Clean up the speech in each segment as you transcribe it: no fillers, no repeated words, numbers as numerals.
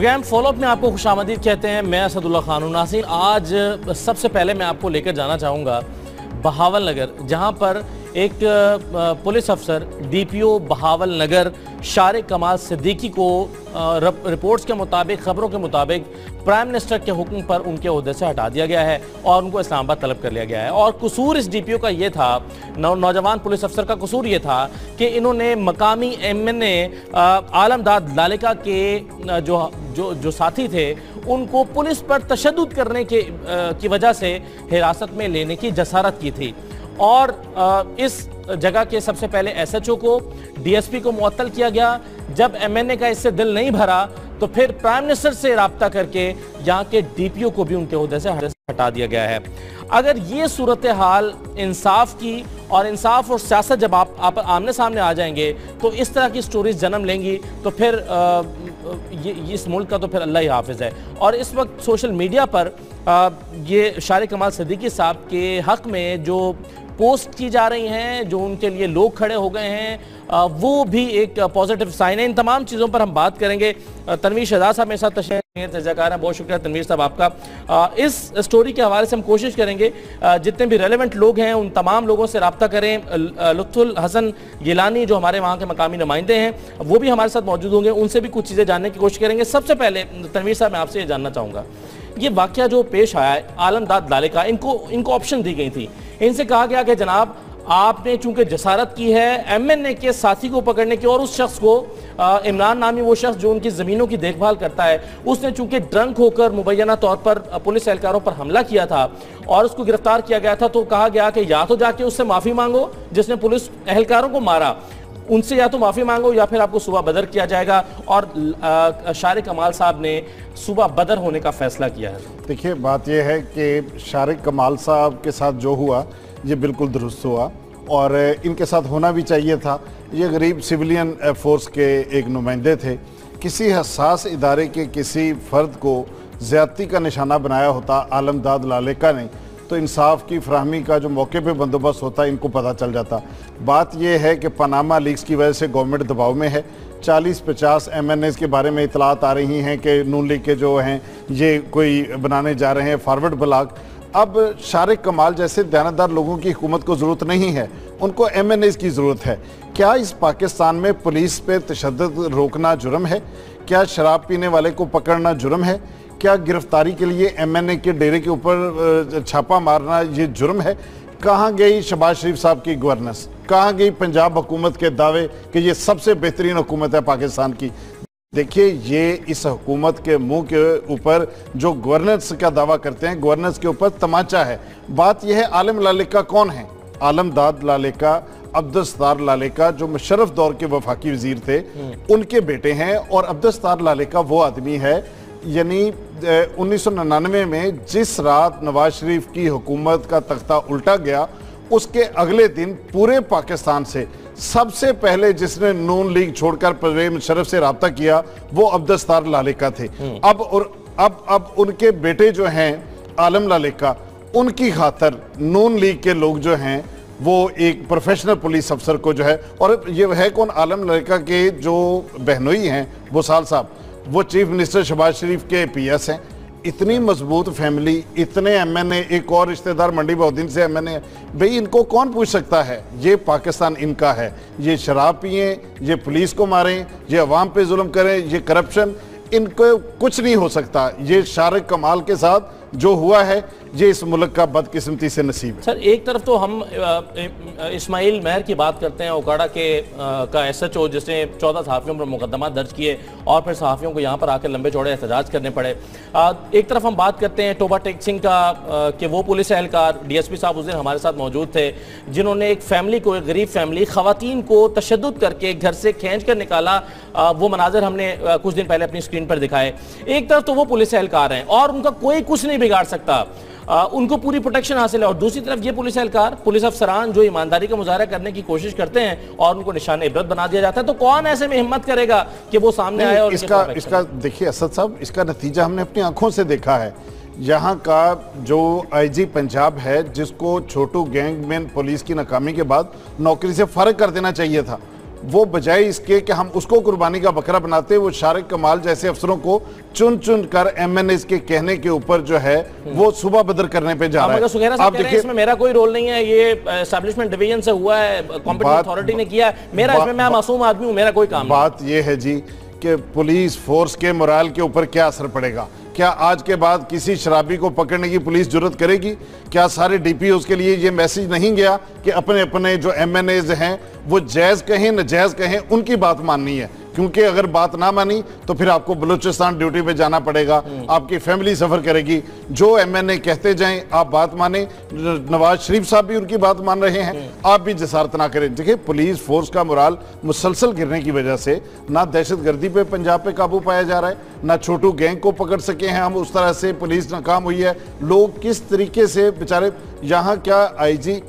Programme follow up में आपको खुशामदीद कहते हैं। मैं असदुल्ला खान हूं। नाज़रीन, आज सबसे पहले मैं आपको लेकर जाना चाहूँगा बहावल नगर, जहाँ पर एक पुलिस अफसर डीपीओ बहावल नगर शारिक कमाल सिद्दीकी को रिपोर्ट्स के मुताबिक, खबरों के मुताबिक प्राइम मिनिस्टर के हुक्म पर उनके ओहदे से हटा दिया गया है और उनको इस्लामाबाद तलब कर लिया गया है। और कसूर इस डीपीओ का ये था, नौजवान पुलिस अफसर का कसूर ये था कि इन्होंने मकामी एमएनए आलमदाद लालिका के जो साथी थे उनको पुलिस पर तशद्दुद करने की वजह से हिरासत में लेने की जसारत की थी। और इस जगह के सबसे पहले एसएचओ को, डीएसपी को मुअत्तल किया गया। जब एमएनए का इससे दिल नहीं भरा तो फिर प्राइम मिनिस्टर से राब्ता करके यहाँ के डीपीओ को भी उनके ओहदे से हटा दिया गया है। अगर ये सूरत हाल इंसाफ की और इंसाफ और सियासत जब आप आमने सामने आ जाएंगे तो इस तरह की स्टोरीज जन्म लेंगी, तो फिर इस मुल्क का तो फिर अल्लाह ही हाफिज है। और इस वक्त सोशल मीडिया पर ये शारिक कमाल सिद्दीकी साहब के हक में जो पोस्ट की जा रही हैं, जो उनके लिए लोग खड़े हो गए हैं, वो भी एक पॉजिटिव साइन है। इन तमाम चीज़ों पर हम बात करेंगे। तनवीर शहजाद साहब मेरे साथ तशरीफ़ हैं। बहुत शुक्रिया तनवीर साहब आपका। इस स्टोरी के हवाले से हम कोशिश करेंगे जितने भी रेलेवेंट लोग हैं उन तमाम लोगों से रब्ता करें। लुत्फुल हसन गिलानी जो हमारे वहाँ के मकामी नुमाइंदे हैं वो भी हमारे साथ मौजूद होंगे, उनसे भी कुछ चीज़ें जानने की कोशिश करेंगे। सबसे पहले तनवीर साहब, मैं आपसे ये जानना चाहूँगा, ये वाक़या जो पेश आया है आलमदाद लालिका, इनको ऑप्शन दी गई थी। इनसे कहा गया कि जनाब आपने चूंकि जसारत की है एमएनए के साथी को पकड़ने की, और उस शख्स को इमरान नामी वो शख्स जो उनकी ज़मीनों की देखभाल करता है, उसने चूंकि ड्रंक होकर मुबैना तौर पर पुलिस एहलकारों पर हमला किया था और उसको गिरफ्तार किया गया था, तो कहा गया कि या तो जाके उससे माफ़ी मांगो जिसने पुलिस एहलकारों को मारा, उनसे या तो माफ़ी मांगो या फिर आपको सुबह बदर किया जाएगा। और शारिक कमाल साहब ने सुबह बदर होने का फैसला किया है। देखिए, बात यह है कि शारिक कमाल साहब के साथ जो हुआ ये बिल्कुल दुरुस्त हुआ और इनके साथ होना भी चाहिए था। ये गरीब सिविलियन फोर्स के एक नुमाइंदे थे। किसी हसास इदारे के किसी फ़र्द को ज़्यादती का निशाना बनाया होता आलमदाद लालिका ने, तो इंसाफ की फराहमी का जो मौके पे बंदोबस्त होता इनको पता चल जाता। बात यह है कि पनामा लीक्स की वजह से गवर्नमेंट दबाव में है। 40-50 एमएनएस के बारे में इतलात आ रही हैं कि नून लीग के जो हैं ये कोई बनाने जा रहे हैं फॉरवर्ड ब्लॉक। अब शारिक कमाल जैसे दयानतदार लोगों की हुकूमत को ज़रूरत नहीं है, उनको एमएनएस की ज़रूरत है। क्या इस पाकिस्तान में पुलिस पे तशद्दुद रोकना जुर्म है? क्या शराब पीने वाले को पकड़ना जुर्म है? क्या गिरफ्तारी के लिए एमएनए के डेरे के ऊपर छापा मारना ये जुर्म है? कहाँ गई शहबाज शरीफ साहब की गवर्नेंस? कहाँ गई पंजाब हुकूमत के दावे कि ये सबसे बेहतरीन हुकूमत है पाकिस्तान की? देखिए, ये इस हुकूमत के मुंह के ऊपर जो गवर्नेंस का दावा करते हैं, गवर्नेंस के ऊपर तमाचा है। बात यह है, आलम लालिका कौन है? आलमदाद लालिका अब्दुस्तार लालिका जो मुशर्रफ दौर के वफाकी वजीर थे उनके बेटे हैं। और अब्दुस्तार लालिका वो आदमी है, यानी 1999 में जिस रात नवाज शरीफ की हुकूमत का तख्ता उल्टा गया उसके अगले दिन पूरे पाकिस्तान से सबसे पहले जिसने नून लीग छोड़कर परवेज मुशर्रफ से रब्ता किया वो अब्दुस्तार लालिका थे। अब उनके बेटे जो हैं आलम लालिका, उनकी खातर नून लीग के लोग जो हैं वो एक प्रोफेशनल पुलिस अफसर को जो है, और ये है कौन, आलम लालिका के जो बहनोई हैं वसाल साहब, वो चीफ मिनिस्टर शहबाज शरीफ के पीएस हैं। इतनी मजबूत फैमिली, इतने एमएनए, एक और रिश्तेदार मंडी बहुद्दीन से एमएनए, भाई इनको कौन पूछ सकता है? ये पाकिस्तान इनका है। ये शराब पिए, ये पुलिस को मारें, ये अवाम पे जुल्म करें, ये करप्शन, इनको कुछ नहीं हो सकता। ये शारिक कमाल के साथ जो हुआ है ये इस मुल्क का बदकिस्मती से नसीब है। सर, एक तरफ तो हम इस्माइल महर की बात करते हैं, ओकाड़ा के का एसएचओ जिसने 14 सहाफ़ियों पर मुकदमा दर्ज किए और फिर सहाफ़ियों को यहाँ पर आकर लंबे चौड़े एहतजाज करने पड़े। एक तरफ हम बात करते हैं टोबा टेक सिंह का कि वो पुलिस एहलकार, डीएसपी साहब उस दिन हमारे साथ मौजूद थे, जिन्होंने एक फैमिली को, एक गरीब फैमिली, ख़वातीन को तशद्दुद करके घर से खींच कर निकाला। वो मनाजर हमने कुछ दिन पहले अपनी स्क्रीन पर दिखाए। एक तरफ तो वो पुलिस एहलकार हैं और उनका कोई कुछ नहीं बिगाड़ सकता, उनको पूरी प्रोटेक्शन हासिल है, और दूसरी तरफ ये पुलिस एहलकार, पुलिस अफसरान जो ईमानदारी का मुजाहरा करने की कोशिश करते हैं और उनको निशान इबरत बना दिया जाता है। तो कौन ऐसे में हिम्मत करेगा कि वो सामने आए? और इसका देखिए असद साहब, इसका नतीजा हमने अपनी आंखों से देखा है। यहाँ का जो आईजी पंजाब है, जिसको छोटू गैंगमैन पुलिस की नाकामी के बाद नौकरी से फारिग कर देना चाहिए था, वो बजाय इसके कि हम उसको कुर्बानी का बकरा बनाते, वो शारिक कमाल जैसे अफसरों को चुन चुन कर एमएनएस के कहने के ऊपर जो है वो सुबह बदर करने पे जा रहा है। आप देखिए, इसमें मेरा कोई रोल नहीं है, ये एस्टैब्लिशमेंट डिवीजन से हुआ है, कॉम्पिटेंट अथॉरिटी ने किया है, मेरा इसमें, मैं मासूम आदमी हूं, मेरा कोई काम नहीं। बात ये है जी कि पुलिस फोर्स के मोराल के ऊपर क्या असर पड़ेगा? क्या आज के बाद किसी शराबी को पकड़ने की पुलिस जरूरत करेगी? क्या सारे डीपीओ के लिए ये मैसेज नहीं गया कि अपने अपने जो एमएनएज हैं वो जायज कहें नजायज कहें, उनकी बात माननी है? क्योंकि अगर बात ना मानी तो फिर आपको बलूचिस्तान ड्यूटी पे जाना पड़ेगा, आपकी फैमिली सफर करेगी। जो एमएनए कहते जाएं आप बात माने, नवाज शरीफ साहब भी उनकी बात मान रहे हैं, आप भी जसारत ना करें। देखिए, पुलिस फोर्स का मोराल मुसलसल गिरने की वजह से ना दहशतगर्दी पे पंजाब पे काबू पाया जा रहा है, ना छोटू गैंग को पकड़ सके हैं हम, उस तरह से पुलिस नाकाम हुई है। लोग किस तरीके से बेचारे, यहाँ क्या आईजी,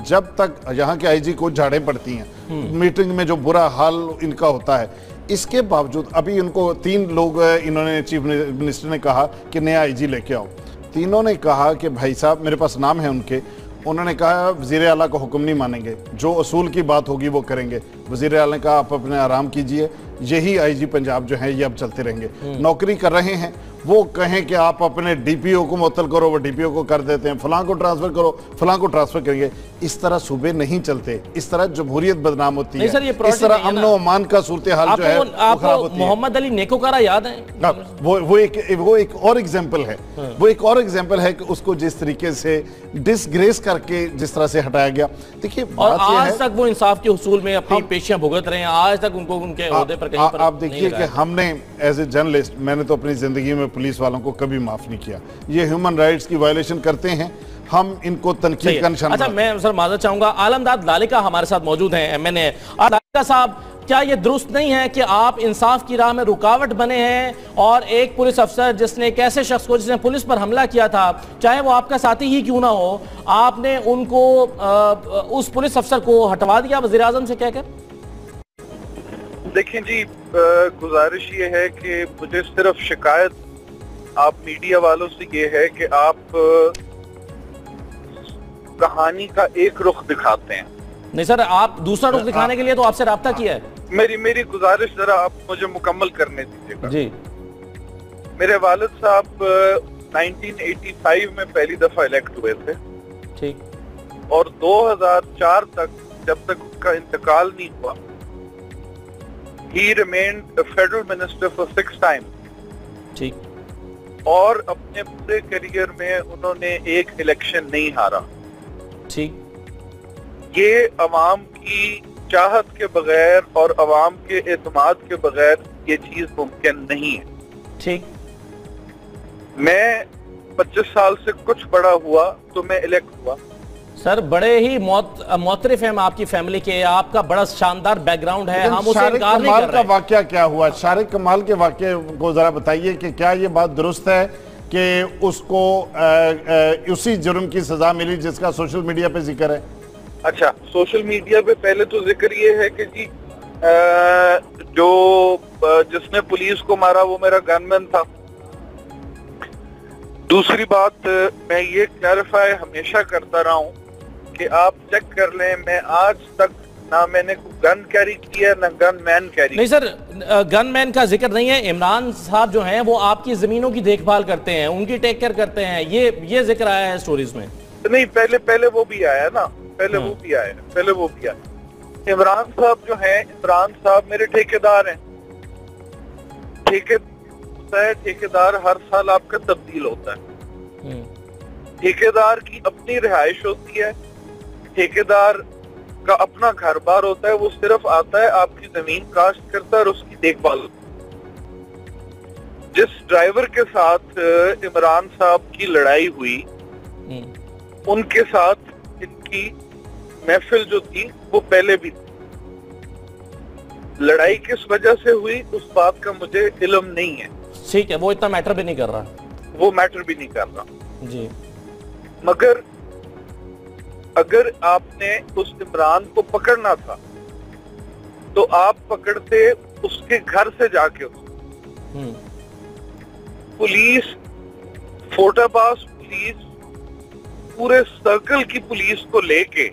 जब तक यहाँ के आईजी को झाड़ें पड़ती हैं, मीटिंग में जो बुरा हाल इनका होता है, इसके बावजूद अभी उनको 3 लोग, इन्होंने चीफ मिनिस्टर ने कहा कि नया आईजी लेके आओ। तीनों ने कहा कि भाई साहब, मेरे पास नाम है उनके, उन्होंने कहा वज़ीर आला का हुक्म नहीं मानेंगे, जो असूल की बात होगी वो करेंगे। वज़ीर आला ने कहा आप अपने आराम कीजिए, यही आईजी पंजाब जो है ये अब चलते रहेंगे। नौकरी कर रहे हैं, वो कहें कि आप अपने डीपीओ को मुअत्तल करो, वो डीपीओ को कर देते हैं, फलां को ट्रांसफर करो, फलां को ट्रांसफर करेंगे। इस तरह सूबे नहीं चलते, इस तरह जमहूरियत बदनाम होती है, इस तरह अमन अमान का सूरत हाल जो है वो खराब होती है। मोहम्मद अली नेकोकारा याद है? वो एक और एग्जाम्पल है, वो एक और एग्जाम्पल है कि उसको जिस तरीके से डिसग्रेस करके जिस तरह से हटाया गया। देखिए, और आज तक वो इंसाफ के हुसूल में अपनी पेशियां भुगत रहे हैं, आज तक उनको उनके ओहदे पर कहीं पर आप देखिए कि हमने एज ए जर्नलिस्ट, मैंने तो अपनी जिंदगी में पुलिस वालों को कभी माफ नहीं किया। ये ह्यूमन राइट्स की वायलेशन करते हैं, हम इनको तनकीद का निशाना। अच्छा, मैं सर माजरत चाहूंगा, आलमदाद लालिका हमारे साथ मौजूद हैं, एमएनए। लालिका साहब, क्या ये दुरुस्त नहीं है कि आप इंसाफ की राह में रुकावट बने हैं और एक पुलिस अफसर जिसने एक ऐसे शख्स को, जिसने पुलिस पर हमला किया था, चाहे वो आपका साथी ही क्यों ना हो, आपने उनको उस पुलिस अफसर को हटवा दिया वज़ीर आज़म से कहकर? देखें जी, गुजारिश ये है कि मुझे सिर्फ शिकायत आप मीडिया वालों से ये है कि आप कहानी का एक रुख दिखाते हैं। नहीं सर, आप दूसरा रुख दिखाने के लिए तो आपसे राब्ता किया है। मेरी गुजारिश जरा आप मुझे मुकम्मल करने दीजिएगा जी। मेरे वालिद साहब 1985 में पहली दफा इलेक्ट हुए थे, ठीक, और 2004 तक, जब तक उनका इंतकाल नहीं हुआ, ही remained federal minister for 6 time. ठीक। और अपने पूरे करियर में उन्होंने एक इलेक्शन नहीं हारा। ठीक। ये अवाम की चाहत के बगैर और अवाम के एतमाद के बगैर ये चीज मुमकिन नहीं है। ठीक। मैं 25 साल से कुछ बड़ा हुआ तो मैं इलेक्ट हुआ। सर, बड़े ही मोतरिफ हैं आपकी फैमिली के, आपका बड़ा शानदार बैकग्राउंड है, हम उसे इनकार नहीं कर रहे। का वाकया क्या हुआ? शारिक कमाल के वाकये को जरा बताइए कि क्या ये बात दुरुस्त है कि उसको उसी जुर्म की सजा मिली जिसका सोशल मीडिया पे जिक्र है? अच्छा, सोशल मीडिया पे पहले तो जिक्र ये है कि जी जो जिसने पुलिस को मारा वो मेरा गनमैन था। दूसरी बात, मैं ये क्लैरिफाई हमेशा करता रहा हूँ कि आप चेक कर लें, मैं आज तक ना मैंने गन कैरी किया ना गन मैन कैरी। नहीं सर, गन मैन का जिक्र नहीं है। इमरान साहब जो हैं वो आपकी जमीनों की देखभाल करते हैं, उनकी टेक केयर करते हैं, ये जिक्र आया है स्टोरीज में। नहीं, पहले वो भी आया ना, पहले वो भी आया। इमरान साहब जो हैं, इमरान साहब मेरे ठेकेदार हैं। ठेकेदार हर साल आपका तब्दील होता है। ठेकेदार की अपनी रिहाइश होती है, ठेकेदार का अपना घर बार होता है, वो सिर्फ आता है आपकी जमीन काश्त करता है और उसकी देखभाल। जिस ड्राइवर के साथ इमरान साहब की लड़ाई हुई, उनके साथ इनकी महफिल जो थी वो पहले भी थी। लड़ाई किस वजह से हुई उस बात का मुझे इल्म नहीं है। ठीक है, वो इतना मैटर भी नहीं कर रहा। जी। मगर अगर आपने उस इमरान को पकड़ना था तो आप पकड़ते उसके घर से जाके उसको। पुलिस, फोर्टाबास पुलिस, पूरे सर्कल की पुलिस को लेके